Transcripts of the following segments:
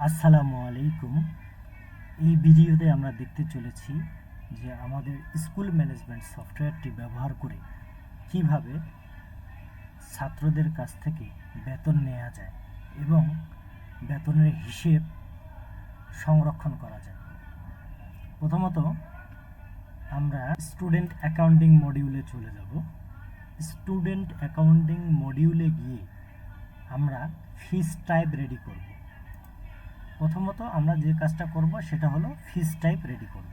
আসসালামু আলাইকুম। এই ভিডিওতে আমরা দেখতে চলেছি যে আমাদের স্কুল ম্যানেজমেন্ট সফটওয়্যারটি ব্যবহার করে কিভাবে ছাত্রদের কাছ থেকে বেতন নেওয়া যায় এবং বেতনের হিসেব সংরক্ষণ করা যায়। প্রথমত আমরা স্টুডেন্ট অ্যাকাউন্টিং মডিউলে চলে যাব। স্টুডেন্ট অ্যাকাউন্টিং মডিউলে গিয়ে আমরা ফিস টাইপ রেডি করব। প্রথমত আমরা যে কাজটা করব সেটা হলো ফিস টাইপ রেডি করব।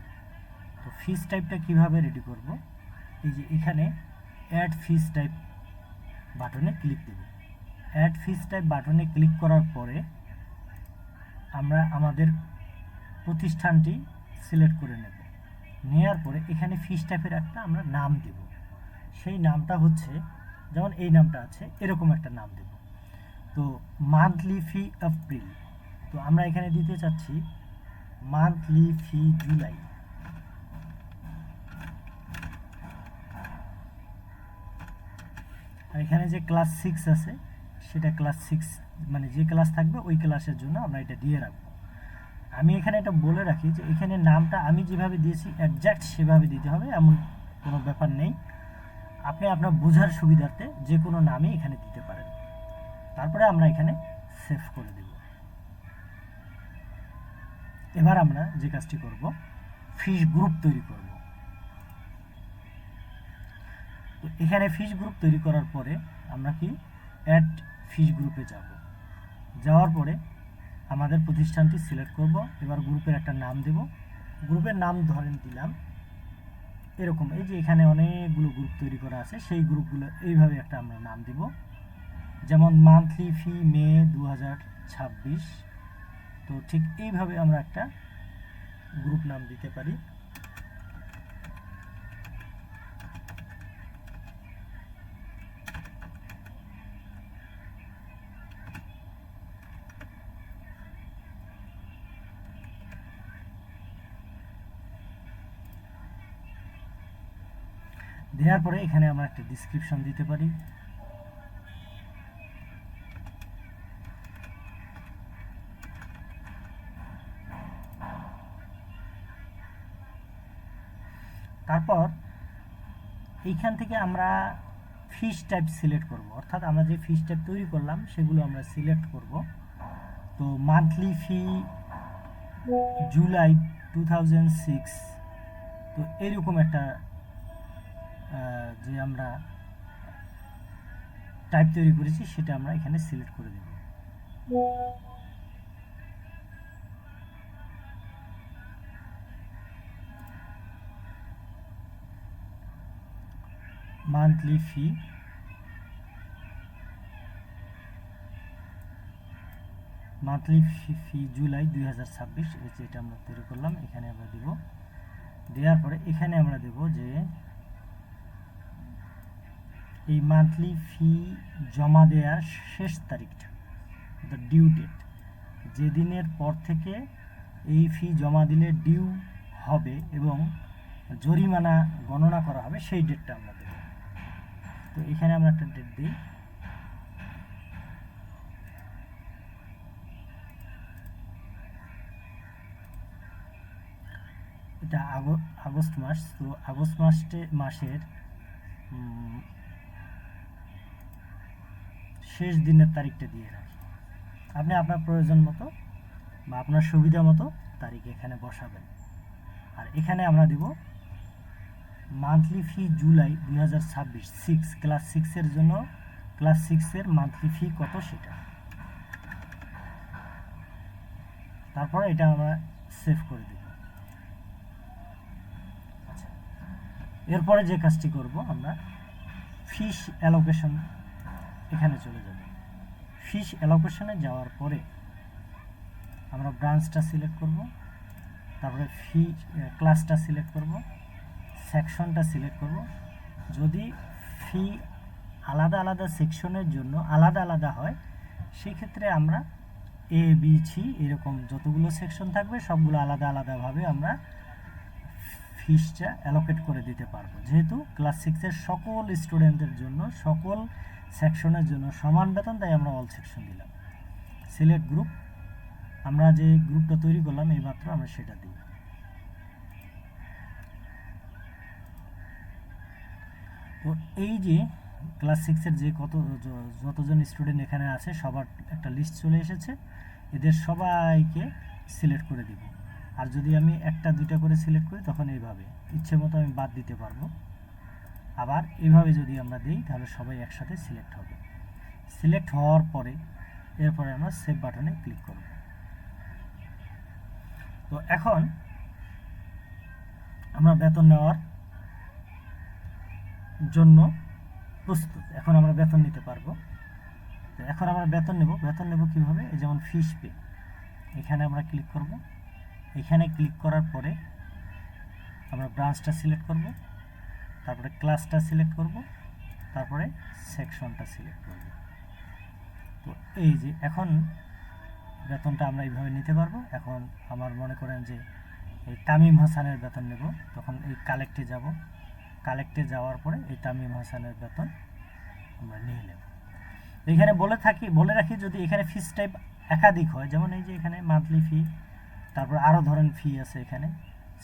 তো ফিস টাইপটা কিভাবে রেডি করব, এই যে এখানে অ্যাড ফিস টাইপ বাটনে ক্লিক দেব। অ্যাড ফিস টাইপ বাটনে ক্লিক করার পরে আমরা আমাদের প্রতিষ্ঠানটি সিলেক্ট করে নেব। নেওয়ার পরে এখানে ফিস টাইপের একটা আমরা নাম দেব। সেই নামটা হচ্ছে, যেমন এই নামটা আছে, এরকম একটা নাম দেব। তো মান্থলি ফি এপ্রিল, তো আমরা এখানে দিতে চাচ্ছি মান্থলি ফি জুলাই। আর এখানে যে ক্লাস 6 আছে সেটা ক্লাস 6, মানে যে ক্লাস থাকবে ওই ক্লাসের জন্য আমরা এটা দিয়ে রাখবো। আমি এখানে এটা বলে রাখি যে এখানে নামটা আমি যেভাবে দিয়েছি একজ্যাক্ট সেভাবে দিতে হবে, এমন কোনো ব্যাপার নেই। আপনি আপনার বোঝার সুবিধার্থে যে কোনো নামই এখানে দিতে পারেন। তারপরে আমরা এখানে সেভ করে দেব। এবার আমরা যে কাজটি করব, ফিস গ্রুপ তৈরি করব। তো এখানে ফিস গ্রুপ তৈরি করার পরে আমরা কি অ্যাড ফিস গ্রুপে যাব। যাওয়ার পরে আমাদের প্রতিষ্ঠানটি সিলেক্ট করব। এবার গ্রুপের একটা নাম দেব। গ্রুপের নাম ধরেন দিলাম এরকম, এই যে এখানে অনেকগুলো গ্রুপ তৈরি করা আছে, সেই গ্রুপগুলো এইভাবে একটা আমরা নাম দেব। যেমন মান্থলি ফি মে 2026। তো ঠিক এইভাবে আমরা একটা গ্রুপ নাম দিতে পারি। দেওয়ার পরে এখানে আমরা একটা ডিসক্রিপশন দিতে পারি। তারপর এইখান থেকে আমরা ফিস টাইপ সিলেক্ট করব, অর্থাৎ আমরা যে ফিস টাইপ তৈরি করলাম সেগুলো আমরা সিলেক্ট করব। তো মান্থলি ফি জুলাই 2006, তো এরকম একটা যে আমরা টাইপ তৈরি করেছি সেটা আমরা এখানে সিলেক্ট করে দেব। মান্থলি ফি জুলাই 2026, এটা আমরা তৈরি করলাম, এখানে আমরা দেব। দেওয়ার পরে এখানে আমরা দেব যে এই মান্থলি ফি জমা দেওয়ার শেষ তারিখটা, দ্য ডিউ ডেট, যেদিনের পর থেকে এই ফি জমা দিলে ডিউ হবে এবং জরিমানা গণনা করা হবে সেই ডেটটা আমরা দেব। তো এখানে আমরা একটা ডেট দিই। এটা আগস্ট মাস, তো আগস্ট মাসের শেষ দিনের তারিখটা দিয়ে রাখি। আপনি আপনার প্রয়োজন মতো বা আপনার সুবিধা মতো তারিখ এখানে বসাবেন। আর এখানে আমরা দেব মান্থলি ফি জুলাই 2026, ক্লাস 6 এর জন্য, ক্লাস 6 এর মান্থলি ফি কত সেটা। তারপর এটা আমরা সেভ করে দেব। এরপরে যে কাজটি করব, আমরা ফিস অ্যালোকেশন এখানে চলে যাব। ফিস অ্যালোকেশনে যাওয়ার পরে আমরা ব্রাঞ্চটা সিলেক্ট করব, তারপরে ফি ক্লাসটা সিলেক্ট করব, সেকশনটা সিলেক্ট করব। যদি ফি আলাদা আলাদা সেকশনের জন্য আলাদা আলাদা হয়, সেক্ষেত্রে আমরা এ বি সি এরকম যতগুলো সেকশন থাকবে সবগুলো আলাদা আলাদাভাবে আমরা ফিসটা অ্যালোকেট করে দিতে পারবো। যেহেতু ক্লাস 6-এর সকল স্টুডেন্টদের জন্য সকল সেকশনের জন্য সমান বেতন, তাই আমরা অল সেকশন দিলাম। সিলেক্ট গ্রুপ, আমরা যে গ্রুপটা তৈরি করলাম এইমাত্র আমরা সেটা দিই। তো এই যে ক্লাস 6-এর যে যতজন স্টুডেন্ট এখানে আছে সবার একটা লিস্ট চলে এসেছে, এদের সবাইকে সিলেক্ট করে দিব। আর যদি আমি একটা দুইটা করে সিলেক্ট করি তখন এইভাবে ইচ্ছে মতো আমি বাদ দিতে পারবো। আবার এইভাবে যদি আমরা দিই তাহলে সবাই একসাথে সিলেক্ট হবে। সিলেক্ট হওয়ার পরে এরপরে আমরা সেভ বাটনে ক্লিক করব। তো এখন আমরা বেতন নেওয়ার জন্য প্রস্তুত। এখন আমরা বেতন নিতে পারবো। তো এখন আমরা বেতন নেব কিভাবে? এই যেমন ফিশ পে, এখানে আমরা ক্লিক করব। এখানে ক্লিক করার পরে আমরা ব্রাঞ্চটা সিলেক্ট করব, তারপরে ক্লাসটা সিলেক্ট করব, তারপরে সেকশনটা সিলেক্ট করব। তো এই যে এখন বেতনটা আমরা এইভাবে নিতে পারবো। এখন আমার মনে করেন যে এই তামিম হাসানের বেতন নেব, তখন এই কালেক্টে যাব। কালেক্টে যাওয়ার পরে এই তামিম হাসানের বেতন আমরা নিয়ে নেব। এখানে বলে রাখি যদি এখানে ফিস টাইপ একাধিক হয়, যেমন এই যে এখানে মান্থলি ফি, তারপর আরও ধরেন ফি আছে, এখানে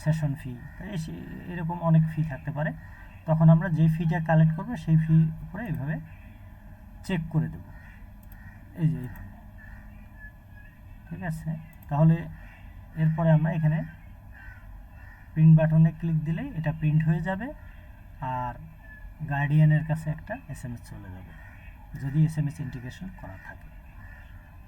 সেশন ফি, এরকম অনেক ফি থাকতে পারে। তখন আমরা যে ফিটা কালেক্ট করবো সেই ফি উপরে এইভাবে চেক করে দেব, এই যে এইভাবে। ঠিক আছে, তাহলে এরপরে আমরা এখানে প্রিন্ট বাটনে ক্লিক দিলেই এটা প্রিন্ট হয়ে যাবে, আর গার্ডিয়ানের কাছে একটা SMS চলে যাবে যদি SMS ইন্টিগ্রেশন করা থাকে।